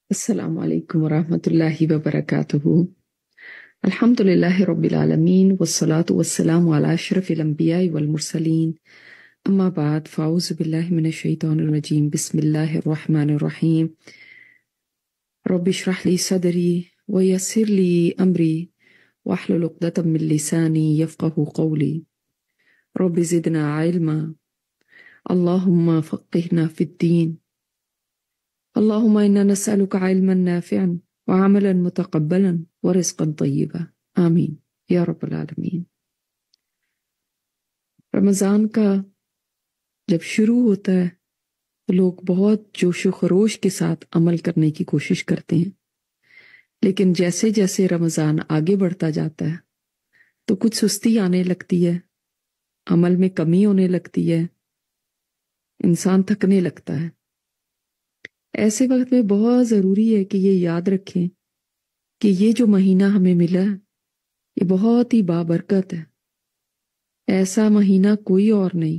السلام علیکم ورحمۃ اللہ وبرکاتہ۔ الحمد للہ رب العالمین والصلاة والسلام علی اشرف الانبیاء والمرسلین، اما بعد فاعوذ باللہ من الشیطان الرجیم، بسم اللہ الرحمن الرحیم۔ رب اشرح لی صدری ویسر لی امری واحلل عقدۃ من لسانی یفقہوا قولی، رب زدنا علما، اللہم فقہنا فی الدین، اللہم انا نسألک علما نافعا وعملا متقبلا ورزقا طیبا، آمین یا رب العالمین۔ رمضان کا جب شروع ہوتا ہے تو لوگ بہت جوش و خروش کے ساتھ عمل کرنے کی کوشش کرتے ہیں، لیکن جیسے جیسے رمضان آگے بڑھتا جاتا ہے تو کچھ سستی آنے لگتی ہے، عمل میں کمی ہونے لگتی ہے، انسان تھکنے لگتا ہے۔ ایسے وقت میں بہت ضروری ہے کہ یہ یاد رکھیں کہ یہ جو مہینہ ہمیں ملا ہے یہ بہت ہی بابرکت ہے، ایسا مہینہ کوئی اور نہیں۔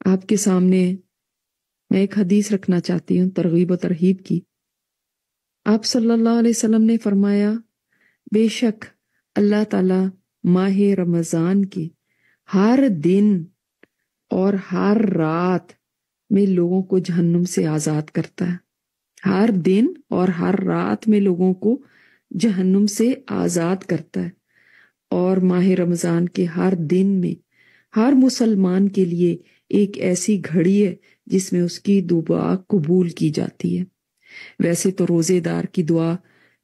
آپ کے سامنے میں ایک حدیث رکھنا چاہتی ہوں ترغیب و ترہیب کی۔ آپ صلی اللہ علیہ وسلم نے فرمایا، بے شک اللہ تعالی ماہ رمضان کے ہر دن اور ہر رات میں لوگوں کو جہنم سے آزاد کرتا ہے، ہر دن اور ہر رات میں لوگوں کو جہنم سے آزاد کرتا ہے، اور ماہ رمضان کے ہر دن میں ہر مسلمان کے لیے ایک ایسی گھڑی ہے جس میں اس کی دعا قبول کی جاتی ہے۔ ویسے تو روزے دار کی دعا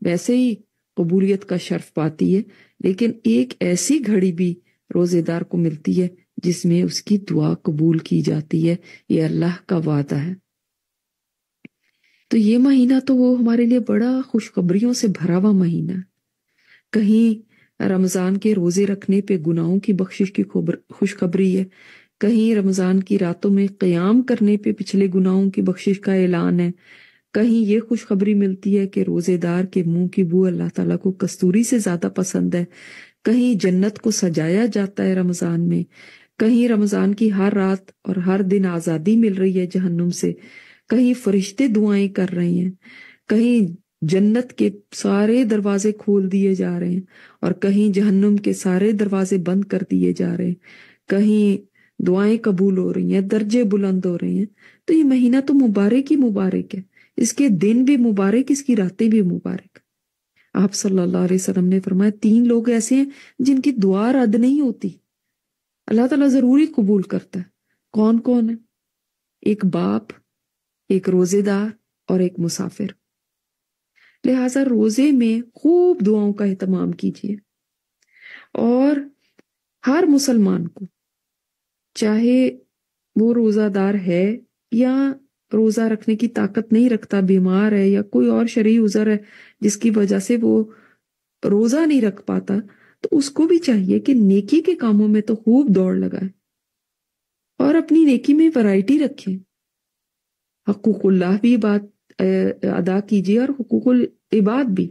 ویسے ہی قبولیت کا شرف پاتی ہے، لیکن ایک ایسی گھڑی بھی روزے دار کو ملتی ہے جس میں اس کی دعا قبول کی جاتی ہے، یہ اللہ کا وعدہ ہے۔ تو یہ مہینہ تو وہ ہمارے لیے بڑا خوشخبریوں سے بھرا ہوا مہینہ ہے۔ کہیں رمضان کے روزے رکھنے پہ گناہوں کی بخشش کی خوشخبری ہے، کہیں رمضان کی راتوں میں قیام کرنے پہ پچھلے گناہوں کی بخشش کا اعلان ہے، کہیں یہ خوشخبری ملتی ہے کہ روزے دار کے منہ کی بو اللہ تعالیٰ کو کستوری سے زیادہ پسند ہے، کہیں جنت کو سجایا جاتا ہے رمضان میں، کہیں رمضان کی ہر رات اور ہر دن آزادی مل رہی ہے جہنم سے، کہیں فرشتے دعائیں کر رہے ہیں، کہیں جنت کے سارے دروازے کھول دیے جا رہے ہیں اور کہیں جہنم کے سارے دروازے بند کر دیے جا رہے ہیں، کہیں دعائیں قبول ہو رہی ہیں، درجے بلند ہو رہے ہیں۔ تو یہ مہینہ تو مبارک ہی مبارک ہے، اس کے دن بھی مبارک، اس کی راتیں بھی مبارک۔ آپ صلی اللہ علیہ وسلم نے فرمایا 3 لوگ ایسے ہیں جن کی دعا رد نہیں ہوتی، اللہ تعالیٰ ضروری قبول کرتا ہے۔ کون کون ہے؟ ایک باپ، ایک روزے دار اور ایک مسافر۔ لہٰذا روزے میں خوب دعاؤں کا اہتمام کیجیے، اور ہر مسلمان کو چاہے وہ روزہ دار ہے یا روزہ رکھنے کی طاقت نہیں رکھتا، بیمار ہے یا کوئی اور شرعی عذر ہے جس کی وجہ سے وہ روزہ نہیں رکھ پاتا، تو اس کو بھی چاہیے کہ نیکی کے کاموں میں تو خوب دوڑ لگائے اور اپنی نیکی میں ورائٹی رکھیں۔ حقوق اللہ بھی ادا کیجیے اور حقوق العباد بھی،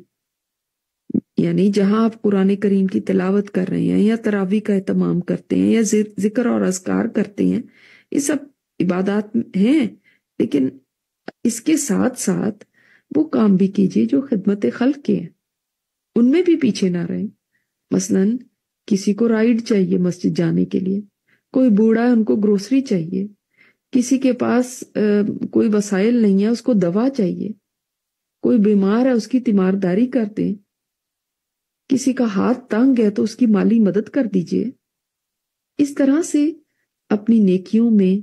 یعنی جہاں آپ قرآن کریم کی تلاوت کر رہے ہیں یا تراویح کا اہتمام کرتے ہیں یا ذکر اور اذکار کرتے ہیں، یہ سب عبادات ہیں، لیکن اس کے ساتھ ساتھ وہ کام بھی کیجیے جو خدمت خلق کے ہیں، ان میں بھی پیچھے نہ رہیں۔ مثلاً کسی کو رائڈ چاہیے مسجد جانے کے لیے، کوئی بوڑھا ہے ان کو گروسری چاہیے، کسی کے پاس کوئی وسائل نہیں ہے اس کو دوا چاہیے، کوئی بیمار ہے اس کی تیمارداری کر دیں، کسی کا ہاتھ تنگ ہے تو اس کی مالی مدد کر دیجیے۔ اس طرح سے اپنی نیکیوں میں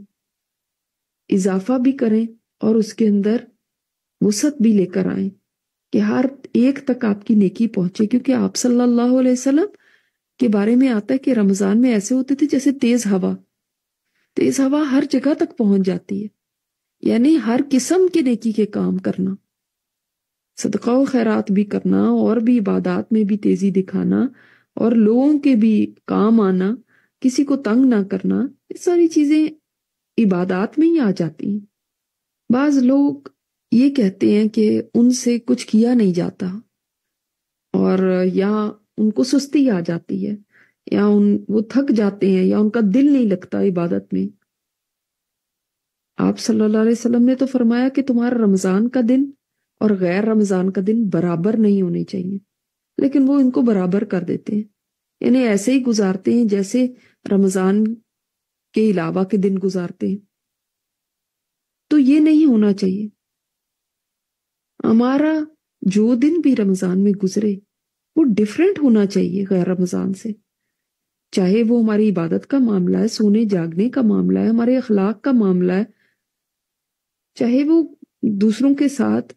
اضافہ بھی کریں اور اس کے اندر وسعت بھی لے کر آئیں کہ ہر ایک تک آپ کی نیکی پہنچے، کیونکہ آپ صلی اللہ علیہ وسلم کے بارے میں آتا ہے کہ رمضان میں ایسے ہوتے تھے جیسے تیز ہوا ہر جگہ تک پہنچ جاتی ہے، یعنی ہر قسم کے نیکی کے کام کرنا، صدقہ و خیرات بھی کرنا اور بھی عبادات میں بھی تیزی دکھانا اور لوگوں کے بھی کام آنا، کسی کو تنگ نہ کرنا، یہ ساری چیزیں عبادات میں ہی آ جاتی ہیں۔ بعض لوگ یہ کہتے ہیں کہ ان سے کچھ کیا نہیں جاتا، اور یا ان کو سستی آ جاتی ہے، یا وہ تھک جاتے ہیں، یا ان کا دل نہیں لگتا عبادت میں۔ آپ صلی اللہ علیہ وسلم نے تو فرمایا کہ تمہارا رمضان کا دن اور غیر رمضان کا دن برابر نہیں ہونے چاہیے، لیکن وہ ان کو برابر کر دیتے ہیں، یعنی ایسے ہی گزارتے ہیں جیسے رمضان کے علاوہ کے دن گزارتے ہیں۔ تو یہ نہیں ہونا چاہیے۔ ہمارا جو دن بھی رمضان میں گزرے وہ ڈیفرنٹ ہونا چاہیے غیر رمضان سے، چاہے وہ ہماری عبادت کا معاملہ ہے، سونے جاگنے کا معاملہ ہے، ہمارے اخلاق کا معاملہ ہے، چاہے وہ دوسروں کے ساتھ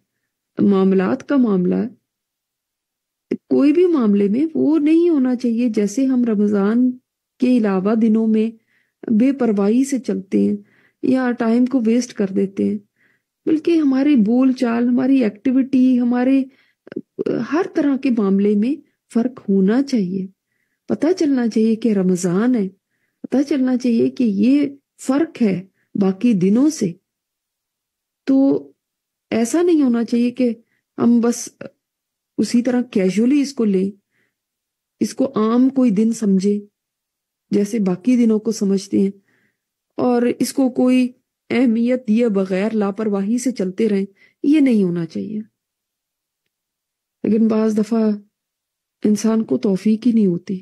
معاملات کا معاملہ ہے، کوئی بھی معاملے میں وہ نہیں ہونا چاہیے جیسے ہم رمضان کے علاوہ دنوں میں بے پرواہی سے چلتے ہیں یا ٹائم کو ویسٹ کر دیتے ہیں، بلکہ ہماری بول چال، ہماری ایکٹیویٹی، ہمارے ہر طرح کے معاملے میں فرق ہونا چاہیے۔ پتہ چلنا چاہیے کہ رمضان ہے، پتہ چلنا چاہیے کہ یہ فرق ہے باقی دنوں سے۔ تو ایسا نہیں ہونا چاہیے کہ ہم بس اسی طرح کیجولی اس کو لیں، اس کو عام کوئی دن سمجھے جیسے باقی دنوں کو سمجھتے ہیں، اور اس کو کوئی اہمیت دیے بغیر لاپرواہی سے چلتے رہیں۔ یہ نہیں ہونا چاہیے۔ لیکن بعض دفعہ انسان کو توفیق ہی نہیں ہوتی،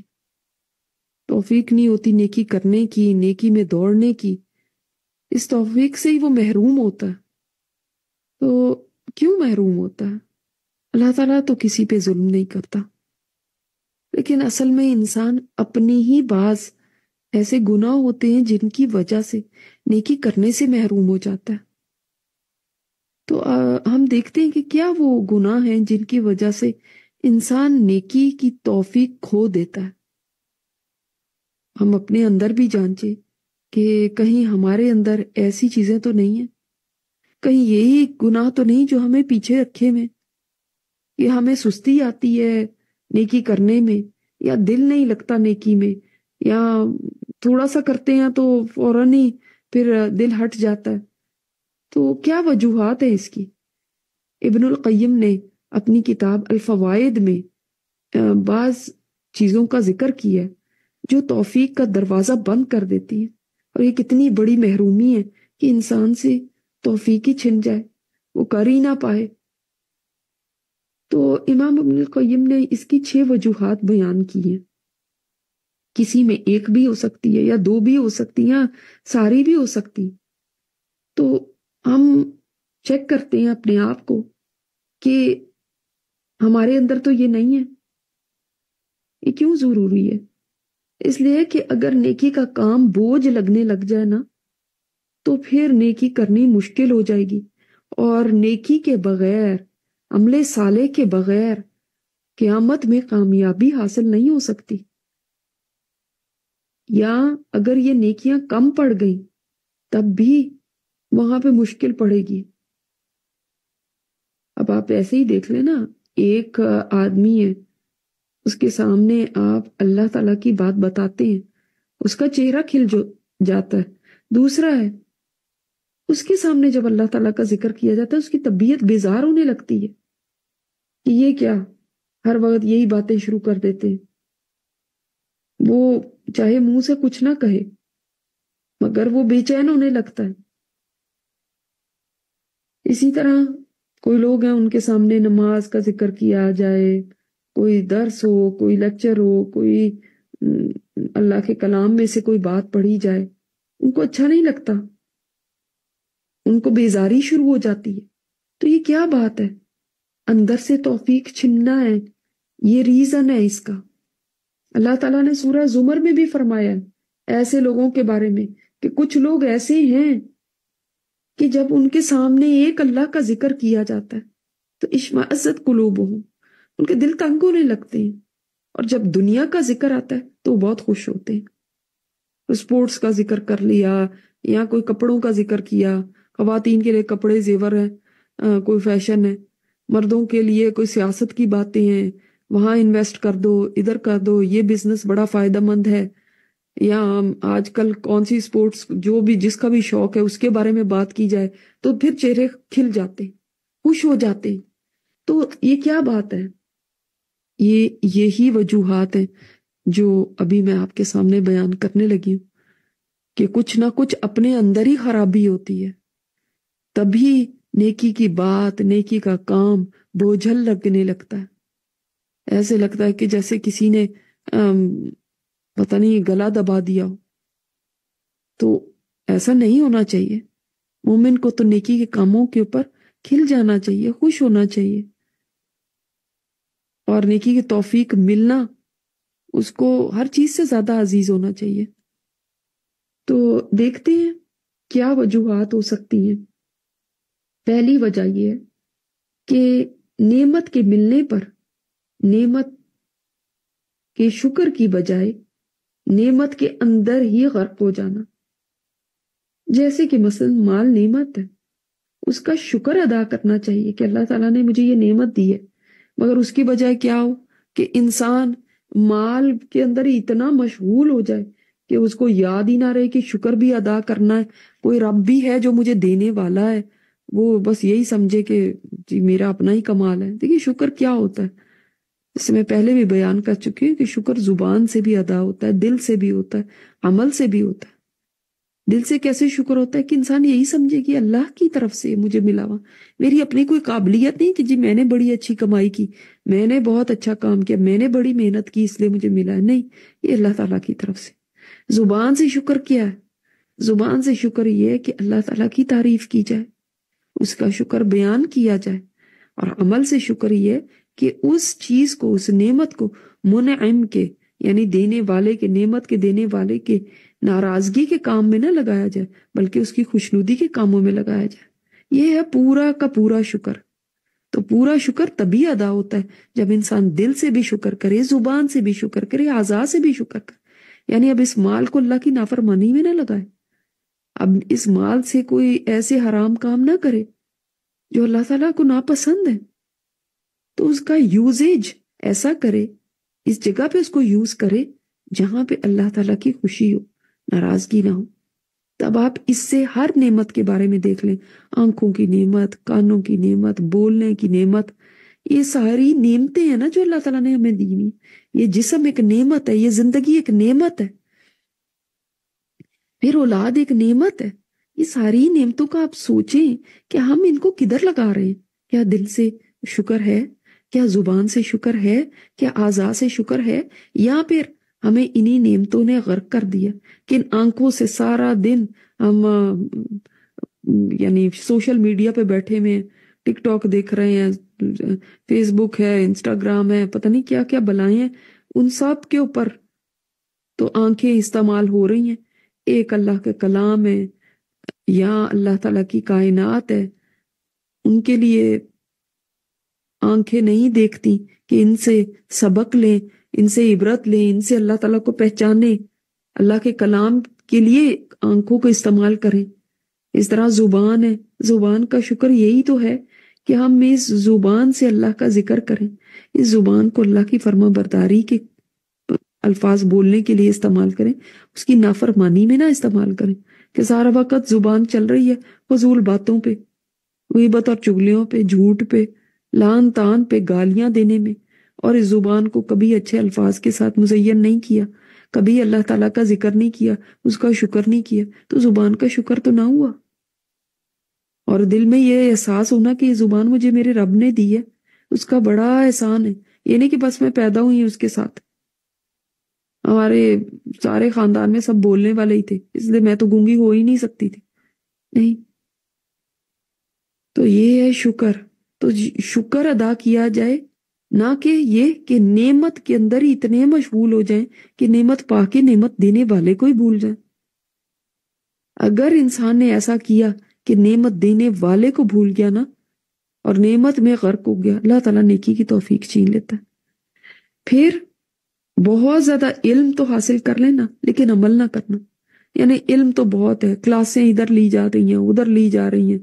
توفیق نہیں ہوتی نیکی کرنے کی، نیکی میں دوڑنے کی، اس توفیق سے ہی وہ محروم ہوتا ہے۔ تو کیوں محروم ہوتا ہے؟ اللہ تعالیٰ تو کسی پہ ظلم نہیں کرتا، لیکن اصل میں انسان اپنی ہی بعض ایسے گناہ ہوتے ہیں جن کی وجہ سے نیکی کرنے سے محروم ہو جاتا ہے۔ تو ہم دیکھتے ہیں کہ کیا وہ گناہ ہیں جن کی وجہ سے انسان نیکی کی توفیق کھو دیتا ہے۔ ہم اپنے اندر بھی جانچیں کہ کہیں ہمارے اندر ایسی چیزیں تو نہیں ہیں، کہیں یہی گناہ تو نہیں جو ہمیں پیچھے رکھے ہوئے، کہ ہمیں سستی آتی ہے نیکی کرنے میں، یا دل نہیں لگتا نیکی میں، یا تھوڑا سا کرتے ہیں تو فوراً ہی پھر دل ہٹ جاتا ہے۔ تو کیا وجوہات ہیں اس کی؟ ابن القیم نے اپنی کتاب الفوائد میں بعض چیزوں کا ذکر کیا ہے جو توفیق کا دروازہ بند کر دیتی ہیں، اور یہ کتنی بڑی محرومی ہے کہ انسان سے توفیق ہی چھن جائے، وہ کر ہی نہ پائے۔ تو امام ابن القیم نے اس کی 6 وجوہات بیان کی ہیں، کسی میں ایک بھی ہو سکتی ہے، یا 2 بھی ہو سکتی ہیں، ساری بھی ہو سکتی۔ تو ہم چیک کرتے ہیں اپنے آپ کو کہ ہمارے اندر تو یہ نہیں ہے۔ یہ کیوں ضروری ہے؟ اس لیے کہ اگر نیکی کا کام بوجھ لگنے لگ جائے نا تو پھر نیکی کرنی مشکل ہو جائے گی، اور نیکی کے بغیر، عمل صالح کے بغیر قیامت میں کامیابی حاصل نہیں ہو سکتی، یا اگر یہ نیکیاں کم پڑ گئیں تب بھی وہاں پہ مشکل پڑے گی۔ اب آپ ایسے ہی دیکھ لیں نا، ایک آدمی ہے، اس کے سامنے آپ اللہ تعالیٰ کی بات بتاتے ہیں، اس کا چہرہ کھل جاتا ہے۔ دوسرا ہے، اس کے سامنے جب اللہ تعالیٰ کا ذکر کیا جاتا ہے اس کی طبیعت بیزار ہونے لگتی ہے کہ یہ کیا، ہر وقت یہی باتیں شروع کر دیتے ہیں۔ وہ چاہے منہ سے کچھ نہ کہے مگر وہ بے چین ہونے لگتا ہے۔ اسی طرح کوئی لوگ ہیں، ان کے سامنے نماز کا ذکر کیا جائے، کوئی درس ہو، کوئی لیکچر ہو، کوئی اللہ کے کلام میں سے کوئی بات پڑھی جائے، ان کو اچھا نہیں لگتا، ان کو بیزاری شروع ہو جاتی ہے۔ تو یہ کیا بات ہے؟ اندر سے توفیق چھننا ہے، یہ ریزن ہے اس کا۔ اللہ تعالیٰ نے سورہ زمر میں بھی فرمایا ایسے لوگوں کے بارے میں کہ کچھ لوگ ایسے ہیں کہ جب ان کے سامنے ایک اللہ کا ذکر کیا جاتا ہے تو اشمئزت قلوبہم، ان کے دل تنگ ہونے لگتے ہیں، اور جب دنیا کا ذکر آتا ہے تو بہت خوش ہوتے ہیں۔ اسپورٹس کا ذکر کر لیا، یا کوئی کپڑوں کا ذکر کیا، خواتین کے لیے کپڑے زیور ہیں، کوئی فیشن ہے، مردوں کے لیے کوئی سیاست کی باتیں ہیں، وہاں انویسٹ کر دو، ادھر کر دو، یہ بزنس بڑا فائدہ مند ہے، یا آج کل کون سی سپورٹس، جو بھی جس کا بھی شوق ہے اس کے بارے میں بات کی جائے تو پھر چہرے کھل جاتے ہیں، خوش ہو جاتے ہیں۔ تو یہ کیا بات ہے؟ یہی وجوہات ہیں جو ابھی میں آپ کے سامنے بیان کرنے لگی ہوں کہ کچھ نہ کچھ اپنے اندر ہی خرابی ہوتی ہے، تبھی نیکی کی بات، نیکی کا کام بوجھل لگنے لگتا ہے. ایسے لگتا ہے کہ جیسے کسی نے پتہ نہیں گلا دبا دیا ہو. تو ایسا نہیں ہونا چاہیے. مومن کو تو نیکی کے کاموں کے اوپر کھل جانا چاہیے، خوش ہونا چاہیے، اور نیکی کی توفیق ملنا اس کو ہر چیز سے زیادہ عزیز ہونا چاہیے. تو دیکھتے ہیں کیا وجوہات ہو سکتی ہیں. پہلی وجہ یہ ہے کہ نعمت کے ملنے پر نعمت کے شکر کی بجائے نعمت کے اندر ہی غرق ہو جانا. جیسے کہ مثلا مال نعمت ہے، اس کا شکر ادا کرنا چاہیے کہ اللہ تعالیٰ نے مجھے یہ نعمت دی ہے، مگر اس کی بجائے کیا ہو کہ انسان مال کے اندر ہی اتنا مشغول ہو جائے کہ اس کو یاد ہی نہ رہے کہ شکر بھی ادا کرنا ہے، کوئی رب بھی ہے جو مجھے دینے والا ہے. وہ بس یہی سمجھے کہ جی میرا اپنا ہی کمال ہے. دیکھیے شکر کیا ہوتا ہے، اس سے میں پہلے بھی بیان کر چکی ہوں کہ شکر زبان سے بھی ادا ہوتا ہے، دل سے بھی ہوتا ہے، عمل سے بھی ہوتا ہے. دل سے کیسے شکر ہوتا ہے کہ انسان یہی سمجھے کہ اللہ کی طرف سے مجھے ملا ہوا، میری اپنی کوئی قابلیت نہیں کہ جی میں نے بڑی اچھی کمائی کی، میں نے بہت اچھا کام کیا، میں نے بڑی محنت کی اس لیے مجھے ملا ہے. نہیں، یہ اللہ تعالیٰ کی طرف سے. زبان سے شکر کیا ہے؟ زبان سے شکر یہ ہے کہ اللہ تعالیٰ کی تعریف کی جائے، اس کا شکر بیان کیا جائے. اور عمل سے شکر یہ ہے کہ اس چیز کو، اس نعمت کو منعم کے یعنی دینے والے کے، نعمت کے دینے والے کے ناراضگی کے کام میں نہ لگایا جائے بلکہ اس کی خوشنودی کے کاموں میں لگایا جائے. یہ ہے پورا کا پورا شکر. تو پورا شکر تبھی ادا ہوتا ہے جب انسان دل سے بھی شکر کرے، زبان سے بھی شکر کرے، اعضاء سے بھی شکر کرے. یعنی اب اس مال کو اللہ کی نافرمانی میں نہ لگائے، اب اس مال سے کوئی ایسے حرام کام نہ کرے جو اللہ تعالیٰ کو ناپسند ہے. تو اس کا یوزیج ایسا کرے، اس جگہ پہ اس کو یوز کرے جہاں پہ اللہ تعالیٰ کی خوشی ہو، ناراضگی نہ ہو. تب آپ اس سے ہر نعمت کے بارے میں دیکھ لیں، آنکھوں کی نعمت، کانوں کی نعمت، بولنے کی نعمت، یہ ساری نعمتیں ہیں نا جو اللہ تعالیٰ نے ہمیں دی ہوئی. یہ جسم ایک نعمت ہے، یہ زندگی ایک نعمت ہے، پھر اولاد ایک نعمت ہے. یہ ساری نعمتوں کا آپ سوچیں کہ ہم ان کو کدھر لگا رہے ہیں. کیا دل سے شکر ہے؟ کیا زبان سے شکر ہے؟ کیا اعضاء سے شکر ہے؟ یا پھر ہمیں انہی نعمتوں نے غرق کر دیا کہ ان آنکھوں سے سارا دن ہم یعنی سوشل میڈیا پہ بیٹھے ہوئے ہیں، ٹک ٹاک دیکھ رہے ہیں، فیس بک ہے، انسٹاگرام ہے، پتہ نہیں کیا کیا بلائیں ہیں، ان سب کے اوپر تو آنکھیں استعمال ہو رہی ہیں. ایک اللہ کے کلام ہے یا اللہ تعالیٰ کی کائنات ہے، ان کے لیے آنکھیں نہیں دیکھتی کہ ان سے سبق لیں، ان سے عبرت لیں، ان سے اللہ تعالیٰ کو پہچانیں، اللہ کے کلام کے لیے آنکھوں کو استعمال کریں. اس طرح زبان ہے، زبان کا شکر یہی تو ہے کہ ہم اس زبان سے اللہ کا ذکر کریں، اس زبان کو اللہ کی فرما برداری کے الفاظ بولنے کے لیے استعمال کریں، اس کی نافرمانی میں نہ استعمال کریں کہ سارا وقت زبان چل رہی ہے فضول باتوں پہ، غیبت اور چغلیوں پہ، جھوٹ پہ، لعن طعن پہ، گالیاں دینے میں، اور اس زبان کو کبھی اچھے الفاظ کے ساتھ مزین نہیں کیا، کبھی اللہ تعالیٰ کا ذکر نہیں کیا، اس کا شکر نہیں کیا. تو زبان کا شکر تو نہ ہوا. اور دل میں یہ احساس ہونا کہ یہ زبان مجھے میرے رب نے دی ہے، اس کا بڑا احسان ہے. یہ نہیں کہ بس میں پیدا ہوئی اس کے ساتھ، ہمارے سارے خاندان میں سب بولنے والے ہی تھے اس لیے میں تو گونگی ہو ہی نہیں سکتی تھی. نہیں، تو یہ ہے شکر. تو شکر ادا کیا جائے، نہ کہ یہ کہ نعمت کے اندر ہی اتنے مشغول ہو جائیں کہ نعمت پا کے نعمت دینے والے کو ہی بھول جائیں. اگر انسان نے ایسا کیا کہ نعمت دینے والے کو بھول گیا نا اور نعمت میں غرق ہو گیا، اللہ تعالیٰ نیکی کی توفیق چھین لیتا ہے. پھر بہت زیادہ علم تو حاصل کر لینا لیکن عمل نہ کرنا. یعنی علم تو بہت ہے، کلاسیں ادھر لی جا رہی ہیں، ادھر لی جا رہی ہیں،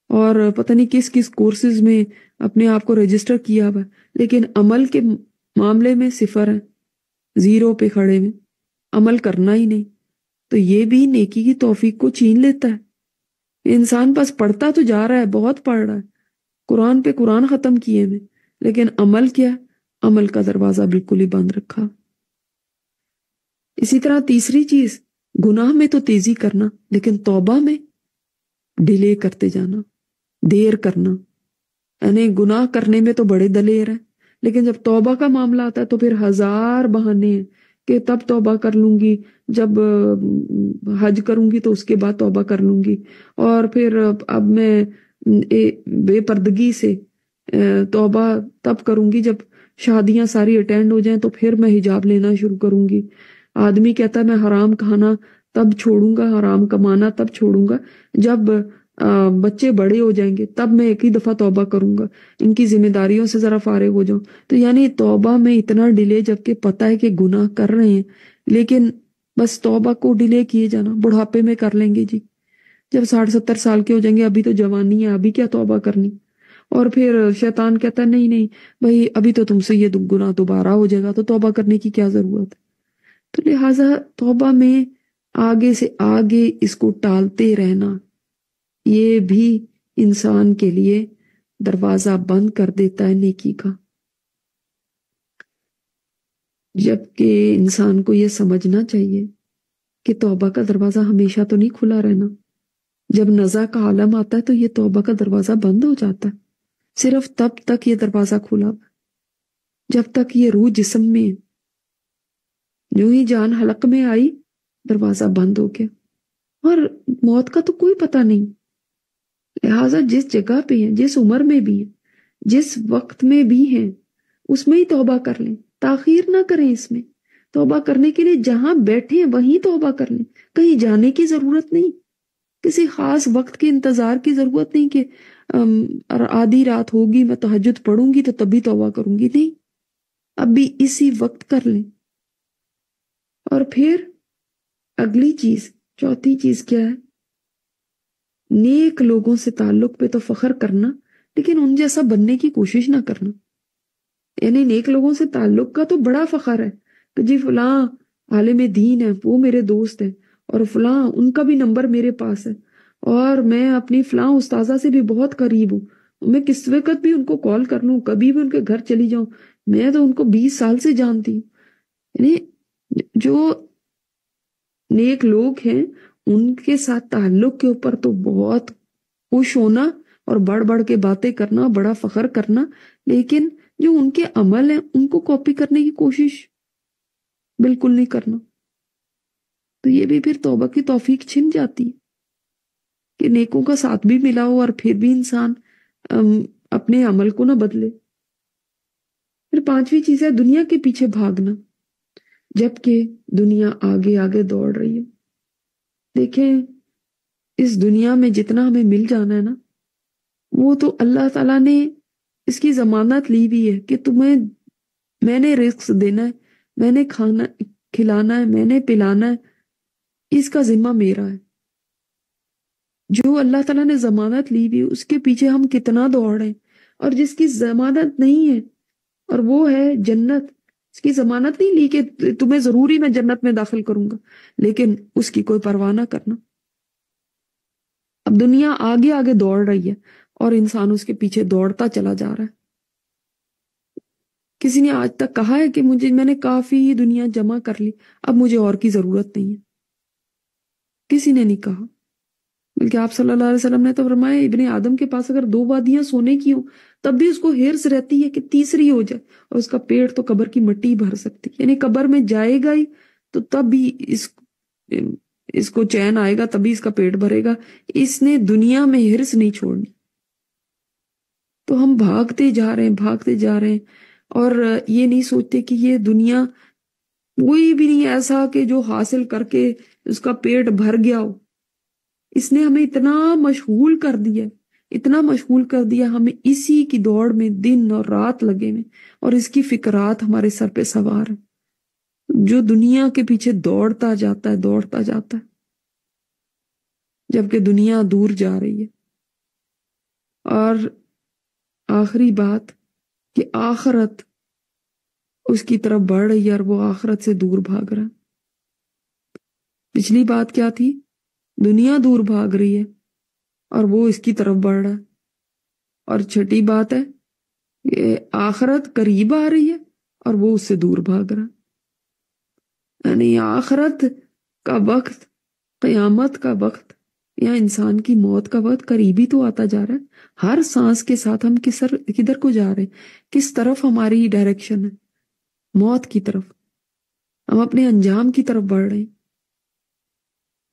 اور پتہ نہیں کس کس کورسز میں اپنے آپ کو رجسٹر کیا ہوا، لیکن عمل کے معاملے میں صفر ہے، زیرو پہ کھڑے میں، عمل کرنا ہی نہیں. تو یہ بھی نیکی کی توفیق کو چھین لیتا ہے. انسان بس پڑھتا تو جا رہا ہے، بہت پڑھ رہا ہے، قرآن پہ قرآن ختم کیے میں، لیکن عمل کیا؟ عمل کا دروازہ بالکل ہی بند رکھا. اسی طرح تیسری چیز، گناہ میں تو تیزی کرنا لیکن توبہ میں ڈیلے کرتے جانا. دیر کرنا، یعنی گناہ کرنے میں تو بڑے دلیر ہیں، لیکن جب توبہ کا معاملہ آتا ہے تو پھر ہزار بہانے ہیں کہ تب توبہ کر لوں گی، جب حج کروں گی تو اس کے بعد توبہ کر لوں گی، اور پھر اب میں بے پردگی سے توبہ تب کروں گی جب شادیاں ساری اٹینڈ ہو جائیں تو پھر میں حجاب لینا شروع کروں گی۔ آدمی کہتا ہے میں حرام کھانا تب چھوڑوں گا، حرام کمانا تب چھوڑوں گا جب بچے بڑے ہو جائیں گے، تب میں ایک ہی دفعہ توبہ کروں گا، ان کی ذمہ داریوں سے ذرا فارغ ہو جاؤں۔ تو یعنی توبہ میں اتنا ڈیلے، جبکہ پتہ ہے کہ گناہ کر رہے ہیں، لیکن بس توبہ کو ڈیلے کیے جانا، بڑھاپے میں کر لیں گے جی، جب 60-70 سال کے ہو جائیں گے، ابھی تو جوانی ہے، ابھی کیا توبہ کرنی۔ اور پھر شیطان کہتا ہے نہیں نہیں بھائی، ابھی تو تم سے یہ گناہ دوبارہ ہو جائے گا، تو توبہ کرنے کی کیا ضرورت ہے۔ تو لہٰذا توبہ میں آگے سے آگے اس کو ٹالتے رہنا، یہ بھی انسان کے لیے دروازہ بند کر دیتا ہے نیکی کا، جبکہ انسان کو یہ سمجھنا چاہیے کہ توبہ کا دروازہ ہمیشہ تو نہیں کھلا رہنا۔ جب نزع کا عالم آتا ہے تو یہ توبہ کا دروازہ بند ہو جاتا ہے، صرف تب تک یہ دروازہ کھلا جب تک یہ روح جسم میں ہے۔ جو ہی جان حلق میں آئی دروازہ بند ہو گیا، اور موت کا تو کوئی پتہ نہیں۔ لہٰذا جس جگہ پہ ہیں، جس عمر میں بھی ہیں، جس وقت میں بھی ہیں، اس میں ہی توبہ کر لیں، تاخیر نہ کریں۔ اس میں توبہ کرنے کے لیے جہاں بیٹھے ہیں وہیں توبہ کر لیں، کہیں جانے کی ضرورت نہیں، کسی خاص وقت کے انتظار کی ضرورت نہیں کہ آدھی رات ہوگی میں تہجد پڑھوں گی تو تبھی توبہ کروں گی، نہیں، اب بھی اسی وقت کر لیں۔ اور پھر اگلی چیز، چوتھی چیز کیا ہے؟ نیک لوگوں سے تعلق پہ تو فخر کرنا، لیکن ان جیسا بننے کی کوشش نہ کرنا۔ یعنی نیک لوگوں سے تعلق کا تو بڑا فخر ہے کہ جی فلاں عالم دین ہے، وہ میرے دوست ہیں، اور فلاں ان کا بھی نمبر میرے پاس ہے، اور میں اپنی فلاں استاذہ سے بھی بہت قریب ہوں، میں کس وقت بھی ان کو کال کر لوں، کبھی بھی ان کے گھر چلی جاؤں، میں تو ان کو 20 سال سے جانتی ہوں۔ یعنی جو نیک لوگ ہیں ان کے ساتھ تعلق کے اوپر تو بہت خوش ہونا اور بڑھ بڑھ کے باتیں کرنا، بڑا فخر کرنا، لیکن جو ان کے عمل ہیں ان کو کاپی کرنے کی کوشش بالکل نہیں کرنا۔ تو یہ بھی پھر توبہ کی توفیق چھن جاتی ہے کہ نیکوں کا ساتھ بھی ملا ہو اور پھر بھی انسان اپنے عمل کو نہ بدلے۔ پھر پانچویں چیز ہے دنیا کے پیچھے بھاگنا، جبکہ دنیا آگے آگے دوڑ رہی ہے۔ دیکھیں اس دنیا میں جتنا ہمیں مل جانا ہے نا، وہ تو اللہ تعالیٰ نے اس کی ضمانت لی ہوئی ہے کہ تمہیں میں نے رزق دینا ہے، میں نے کھانا کھلانا ہے، میں نے پلانا ہے، اس کا ذمہ میرا ہے۔ جو اللہ تعالیٰ نے ضمانت لی ہوئی اس کے پیچھے ہم کتنا دوڑ ہیں، اور جس کی ضمانت نہیں ہے، اور وہ ہے جنت، اس کی ضمانت نہیں لی کہ تمہیں ضروری میں جنت میں داخل کروں گا، لیکن اس کی کوئی پرواہ نہ کرنا۔ اب دنیا آگے آگے دوڑ رہی ہے اور انسان اس کے پیچھے دوڑتا چلا جا رہا ہے۔ کسی نے آج تک کہا ہے کہ میں نے کافی دنیا جمع کر لی، اب مجھے اور کی ضرورت نہیں ہے؟ کسی نے نہیں کہا، بلکہ آپ صلی اللہ علیہ وسلم نے تو فرمایا ابن آدم کے پاس اگر 2 وادیاں سونے کی ہوں تب بھی اس کو ہرس رہتی ہے کہ تیسری ہو جائے، اور اس کا پیٹ تو قبر کی مٹی بھر سکتی، یعنی قبر میں جائے گا ہی تو تب بھی اس کو چین آئے گا، تبھی اس کا پیٹ بھرے گا۔ اس نے دنیا میں ہرس نہیں چھوڑنی۔ تو ہم بھاگتے جا رہے ہیں اور یہ نہیں سوچتے کہ یہ دنیا کوئی بھی نہیں ایسا کہ جو حاصل کر کے اس کا پیٹ بھر گیا ہو۔ اس نے ہمیں اتنا مشغول کر دیا، ہمیں اسی کی دوڑ میں دن اور رات لگے ہوئے، اور اس کی فکرات ہمارے سر پہ سوار ہیں، جو دنیا کے پیچھے دوڑتا جاتا ہے جبکہ دنیا دور جا رہی ہے۔ اور آخری بات کہ آخرت اس کی طرف بڑھ رہی ہے اور وہ آخرت سے دور بھاگ رہا ہے۔ پچھلی بات کیا تھی؟ دنیا دور بھاگ رہی ہے اور وہ اس کی طرف بڑھ رہا ہے۔ اور چھٹی بات ہے کہ آخرت قریب آ رہی ہے اور وہ اس سے دور بھاگ رہا ہے۔ یعنی آخرت کا وقت، قیامت کا وقت یا انسان کی موت کا وقت قریبی تو آتا جا رہا ہے. ہر سانس کے ساتھ ہم کدھر کو جا رہے ہیں، کس طرف ہماری ڈائریکشن ہے؟ موت کی طرف. ہم اپنے انجام کی طرف بڑھ رہے ہیں.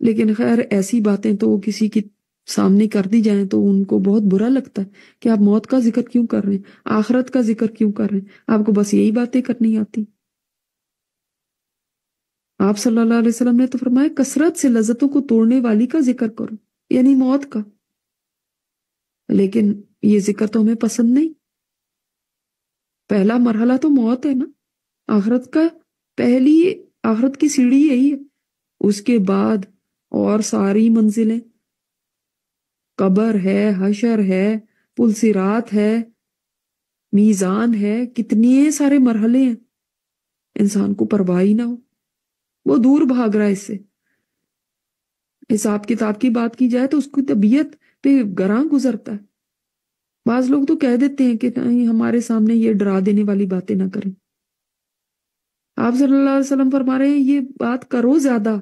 لیکن خیر ایسی باتیں تو کسی کی سامنے کر دی جائیں تو ان کو بہت برا لگتا ہے کہ آپ موت کا ذکر کیوں کر رہے ہیں، آخرت کا ذکر کیوں کر رہے ہیں، آپ کو بس یہی باتیں کرنی آتی. آپ صلی اللہ علیہ وسلم نے تو فرمایا کثرت سے لذتوں کو توڑنے والی کا ذکر کرو، یعنی موت کا. لیکن یہ ذکر تو ہمیں پسند نہیں. پہلا مرحلہ تو موت ہے نا، آخرت کا پہلی آخرت کی سیڑھی یہی ہے. اس کے بعد اور ساری منزلیں، قبر ہے، حشر ہے، پل صراط ہے، میزان ہے، کتنے سارے مرحلے ہیں. انسان کو پرواہ ہی نہ ہو، وہ دور بھاگ رہا ہے اس سے. حساب کتاب کی بات کی جائے تو اس کی طبیعت پہ گراں گزرتا ہے. بعض لوگ تو کہہ دیتے ہیں کہ نہیں ہمارے سامنے یہ ڈرا دینے والی باتیں نہ کریں. آپ صلی اللہ علیہ وسلم فرما رہے ہیں یہ بات کرو، زیادہ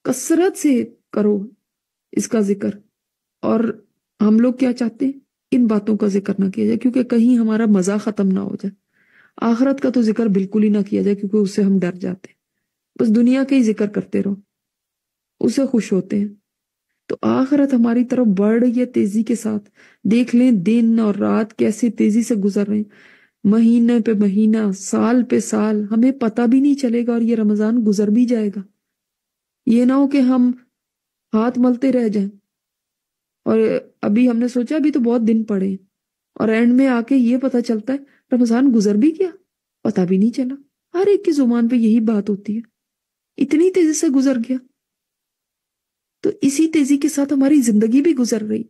کثرت سے کرو اس کا ذکر. اور ہم لوگ کیا چاہتے ہیں، ان باتوں کا ذکر نہ کیا جائے کیونکہ کہیں ہمارا مزہ ختم نہ ہو جائے. آخرت کا تو ذکر بالکل ہی نہ کیا جائے کیونکہ اس سے ہم ڈر جاتے ہیں. بس دنیا کا ہی ذکر کرتے رہو، اسے خوش ہوتے ہیں. تو آخرت ہماری طرف بڑھ رہی ہے تیزی کے ساتھ. دیکھ لیں دن اور رات کیسے تیزی سے گزر رہے ہیں، مہینے پہ مہینہ، سال پہ سال، ہمیں پتہ بھی نہیں چلے گا اور یہ رمضان گزر بھی جائے گا. یہ نہ ہو کہ ہم ہاتھ ملتے رہ جائیں اور ابھی ہم نے سوچا ابھی تو بہت دن پڑے ہیں اور اینڈ میں آ کے یہ پتہ چلتا ہے رمضان گزر بھی گیا، پتہ بھی نہیں چلا. ہر ایک کی زبان پہ یہی بات ہوتی ہے، اتنی تیزی سے گزر گیا. تو اسی تیزی کے ساتھ ہماری زندگی بھی گزر رہی.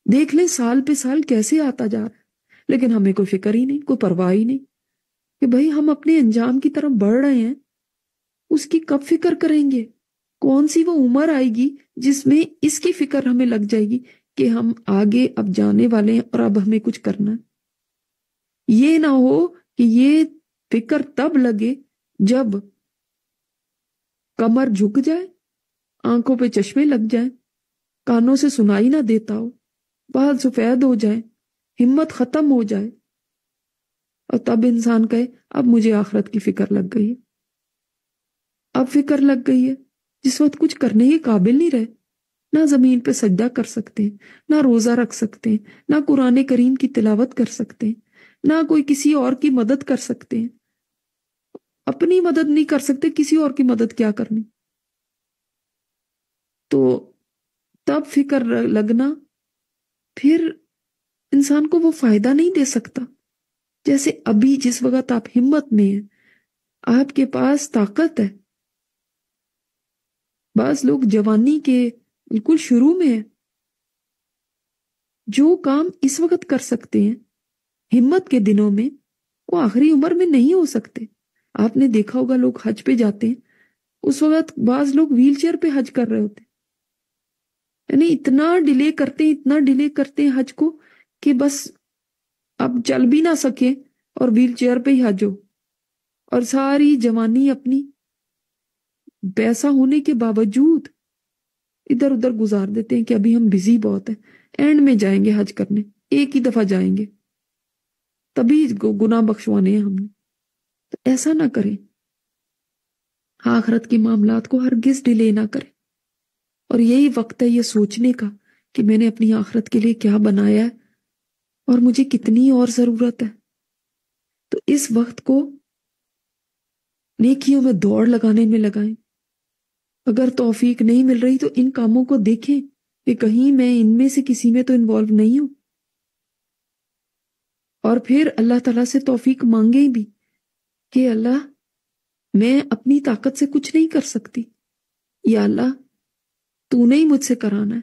دیکھ لیں سال پہ سال کیسے آتا جا رہا ہے، لیکن ہمیں کوئی فکر ہی نہیں، کوئی پرواہ ہی نہیں کہ بھائی ہم اپنے انجام کی طرف بڑھ رہے ہیں. اس کی کب فکر کریں گے؟ کون سی وہ عمر آئے گی جس میں اس کی فکر ہمیں لگ جائے گی کہ ہم آگے اب جانے والے ہیں اور اب ہمیں کچھ کرنا ہے. یہ نہ ہو کہ یہ فکر تب لگے جب کمر جھک جائے، آنکھوں پہ چشمے لگ جائیں، کانوں سے سنائی نہ دیتا ہو، بال سفید ہو جائیں، ہمت ختم ہو جائے، اور تب انسان کہے اب مجھے آخرت کی فکر لگ گئی ہے. اب فکر لگ گئی ہے جس وقت کچھ کرنے کے قابل نہیں رہے. نہ زمین پہ سجدہ کر سکتے ہیں، نہ روزہ رکھ سکتے ہیں، نہ قرآن کریم کی تلاوت کر سکتے ہیں، نہ کوئی کسی اور کی مدد کر سکتے ہیں. اپنی مدد نہیں کر سکتے، کسی اور کی مدد کیا کرنی. تو تب فکر لگنا پھر انسان کو وہ فائدہ نہیں دے سکتا. جیسے ابھی جس وقت آپ ہمت میں ہیں، آپ کے پاس طاقت ہے. بعض لوگ جوانی کے بالکل شروع میں ہیں، جو کام اس وقت کر سکتے ہیں ہمت کے دنوں میں، وہ آخری عمر میں نہیں ہو سکتے. آپ نے دیکھا ہوگا لوگ حج پہ جاتے ہیں، اس وقت بعض لوگ ویل چیئر پہ حج کر رہے ہوتے ہیں. یعنی اتنا ڈیلے کرتے ہیں حج کو کہ بس اب چل بھی نہ سکے اور ویل چیئر پہ ہی حج ہو، اور ساری جوانی اپنی پیسہ ہونے کے باوجود ادھر ادھر گزار دیتے ہیں کہ ابھی ہم بزی بہت ہیں، اینڈ میں جائیں گے حج کرنے، ایک ہی دفعہ جائیں گے، تبھی گناہ بخشوانے ہیں ہم نے. تو ایسا نہ کریں، آخرت کے معاملات کو ہرگز ڈیلے نہ کریں. اور یہی وقت ہے یہ سوچنے کا کہ میں نے اپنی آخرت کے لیے کیا بنایا ہے اور مجھے کتنی اور ضرورت ہے. تو اس وقت کو نیکیوں میں دوڑ لگانے میں لگائیں. اگر توفیق نہیں مل رہی تو ان کاموں کو دیکھیں کہ کہیں میں ان میں سے کسی میں تو انوالو نہیں ہوں، اور پھر اللہ تعالیٰ سے توفیق مانگیں بھی کہ اللہ میں اپنی طاقت سے کچھ نہیں کر سکتی، یا اللہ تو نے ہی مجھ سے کرانا ہے.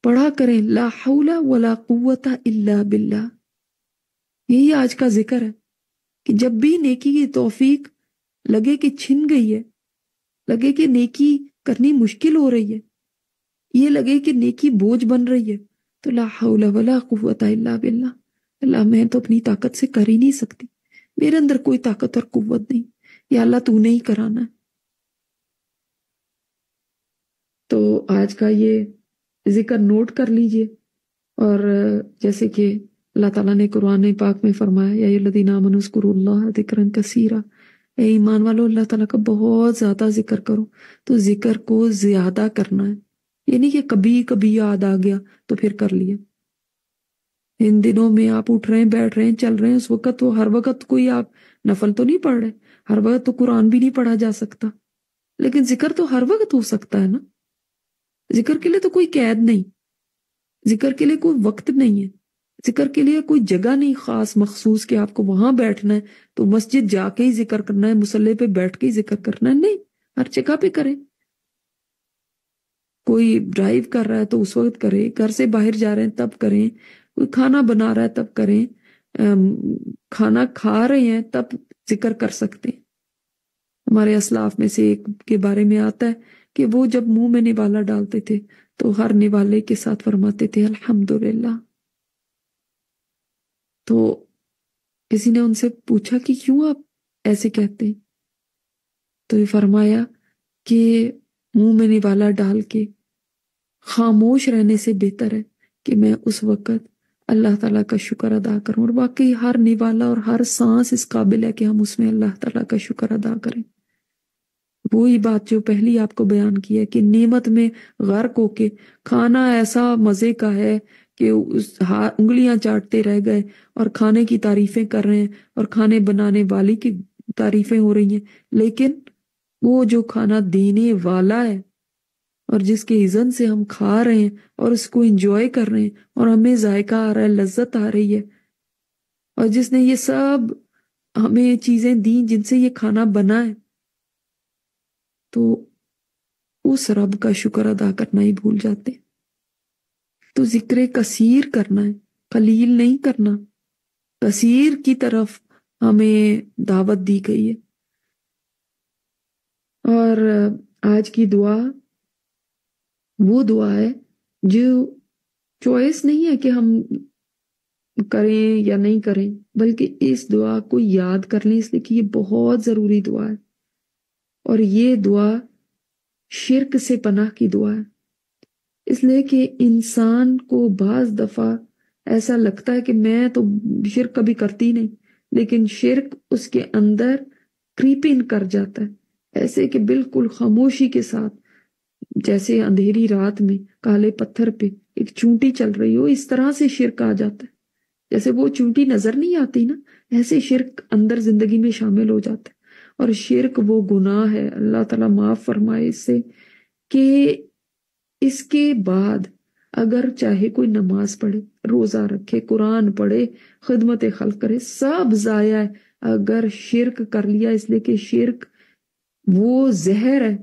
پڑھا کریں لا حول ولا قوت الا باللہ. یہی آج کا ذکر ہے کہ جب بھی نیکی کی توفیق لگے کہ چھن گئی ہے، لگے کہ نیکی کرنی مشکل ہو رہی ہے، یہ لگے کہ نیکی بوجھ بن رہی ہے، تو لا حول ولا قوت الا باللہ. اللہ میں تو اپنی طاقت سے کر ہی نہیں سکتی، میرے اندر کوئی طاقت اور قوت نہیں، یا اللہ تو نے ہی کرانا ہے. تو آج کا یہ ذکر نوٹ کر لیجئے، اور جیسے کہ اللہ تعالیٰ نے قرآن پاک میں فرمایا یا الذین آمنوا اذکروا اللہ ذکرا کثیرا، اے ایمان والو اللہ تعالیٰ کا بہت زیادہ ذکر کرو۔ تو ذکر کو زیادہ کرنا ہے، یعنی کہ کبھی کبھی یاد آ گیا تو پھر کر لیا۔ ان دنوں میں آپ اٹھ رہے ہیں، بیٹھ رہے ہیں، چل رہے ہیں، اس وقت تو ہر وقت کوئی آپ نفل تو نہیں پڑھ رہے، ہر وقت تو قرآن بھی نہیں پڑھا جا سکتا، لیکن ذکر تو ہر وقت ہو سکتا ہے نا۔ ذکر کے لیے تو کوئی قید نہیں، ذکر کے لیے کوئی وقت نہیں ہے، ذکر کے لیے کوئی جگہ نہیں خاص مخصوص کہ آپ کو وہاں بیٹھنا ہے تو مسجد جا کے ہی ذکر کرنا ہے، مصلی پہ بیٹھ کے ہی ذکر کرنا ہے، نہیں، ہر جگہ پہ کریں۔ کوئی ڈرائیو کر رہا ہے تو اس وقت کریں، گھر سے باہر جا رہے ہیں تب کریں، کوئی کھانا بنا رہا ہے تب کریں، کھانا کھا رہے ہیں تب ذکر کر سکتے ہیں۔ ہمارے اسلاف میں سے ایک کے بارے میں آتا ہے کہ وہ جب منہ میں نوالا ڈالتے تھے تو ہر نوالے کے ساتھ فرماتے تھے الحمدللہ۔ تو کسی نے ان سے پوچھا کہ کیوں آپ ایسے کہتے ہیں؟ تو یہ فرمایا کہ منہ میں نوالا ڈال کے خاموش رہنے سے بہتر ہے کہ میں اس وقت اللہ تعالیٰ کا شکر ادا کروں، اور واقعی ہر نوالا اور ہر سانس اس قابل ہے کہ ہم اس میں اللہ تعالیٰ کا شکر ادا کریں۔ وہی بات جو پہلی آپ کو بیان کی ہے کہ نعمت میں غرق ہو کے کھانا ایسا مزے کا ہے کہ انگلیاں چاٹتے رہ گئے اور کھانے کی تعریفیں کر رہے ہیں اور کھانے بنانے والی کی تعریفیں ہو رہی ہیں، لیکن وہ جو کھانا دینے والا ہے اور جس کے اذن سے ہم کھا رہے ہیں اور اس کو انجوائے کر رہے ہیں اور ہمیں ذائقہ آ رہا ہے، لذت آ رہی ہے، اور جس نے یہ سب ہمیں چیزیں دیں جن سے یہ کھانا بنا ہے، تو اس رب کا شکر ادا کرنا ہی بھول جاتے ہیں۔ تو ذکر کثیر کرنا ہے، قلیل نہیں کرنا، کثیر کی طرف ہمیں دعوت دی گئی ہے۔ اور آج کی دعا وہ دعا ہے جو چوائس نہیں ہے کہ ہم کریں یا نہیں کریں، بلکہ اس دعا کو یاد کر لیں، اس لیے کہ یہ بہت ضروری دعا ہے، اور یہ دعا شرک سے پناہ کی دعا ہے۔ اس لیے کہ انسان کو بعض دفعہ ایسا لگتا ہے کہ میں تو شرک کبھی کرتی نہیں، لیکن شرک اس کے اندر کریپ ان کر جاتا ہے، ایسے کہ بالکل خاموشی کے ساتھ، جیسے اندھیری رات میں کالے پتھر پہ ایک چونٹی چل رہی ہو، اس طرح سے شرک آ جاتا ہے۔ جیسے وہ چونٹی نظر نہیں آتی نا، ایسے شرک اندر زندگی میں شامل ہو جاتا ہے۔ اور شرک وہ گناہ ہے، اللہ تعالیٰ معاف فرمائے اس سے، کہ اس کے بعد اگر چاہے کوئی نماز پڑھے، روزہ رکھے، قرآن پڑھے، خدمت خلق کرے، سب ضائع ہے اگر شرک کر لیا، اس لیے کہ شرک وہ زہر ہے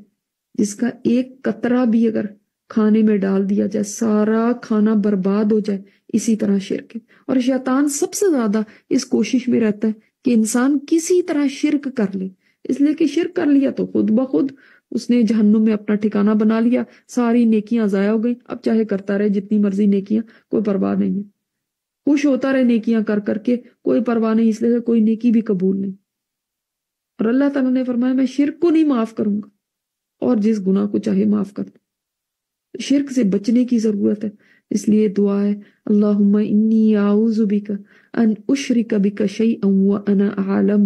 جس کا ایک قطرہ بھی اگر کھانے میں ڈال دیا جائے سارا کھانا برباد ہو جائے، اسی طرح شرک ہے۔ اور شیطان سب سے زیادہ اس کوشش میں رہتا ہے کہ انسان کسی طرح شرک کر لے، اس لیے کہ شرک کر لیا تو خود بخود اس نے جہنم میں اپنا ٹھکانہ بنا لیا، ساری نیکیاں ضائع ہو گئی، اب چاہے کرتا رہے جتنی مرضی نیکیاں، کوئی پرواہ نہیں ہے، خوش ہوتا رہے نیکیاں کر کر کے، کوئی پرواہ نہیں، اس لیے کوئی نیکی بھی قبول نہیں۔ اور اللہ تعالیٰ نے فرمایا میں شرک کو نہیں معاف کروں گا، اور جس گناہ کو چاہے معاف کر دوں۔ شرک سے بچنے کی ضرورت ہے، اس لیے دعا ہے اللہم انی اعوذ بک ان اشرک بک شیئا وانا اعلم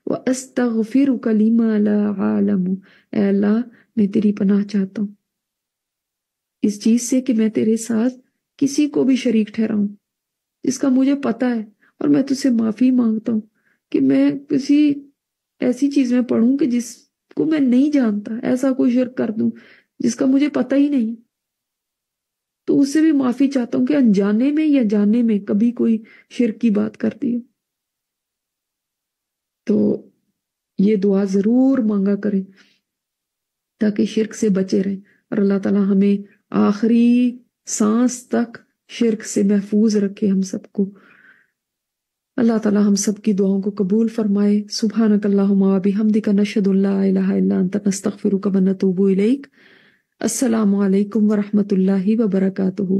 واستغفرک لما لا اعلم۔ اے اللہ میں تیری پناہ چاہتا ہوں اس چیز سے کہ میں تیرے ساتھ کسی کو بھی شریک ٹھہراؤں جس کا مجھے پتا ہے، اور میں تجھ سے معافی مانگتا ہوں کہ میں کسی ایسی چیز میں پڑھوں کہ جس کو میں نہیں جانتا، ایسا کوئی شرک کر دوں جس کا مجھے پتہ ہی نہیں، تو اس سے بھی معافی چاہتا ہوں کہ انجانے میں یا جانے میں کبھی کوئی شرک کی بات کر دی ہو۔ تو یہ دعا ضرور مانگا کریں تاکہ شرک سے بچے رہیں، اور اللہ تعالیٰ ہمیں آخری سانس تک شرک سے محفوظ رکھے ہم سب کو۔ اللہ تعالیٰ ہم سب کی دعاؤں کو قبول فرمائے۔ سبحانک اللہم و بحمدک نشہد ان لا الہ الا انت نستغفرک و نتوب الیک۔ السلام علیکم ورحمۃ اللہ وبرکاتہ۔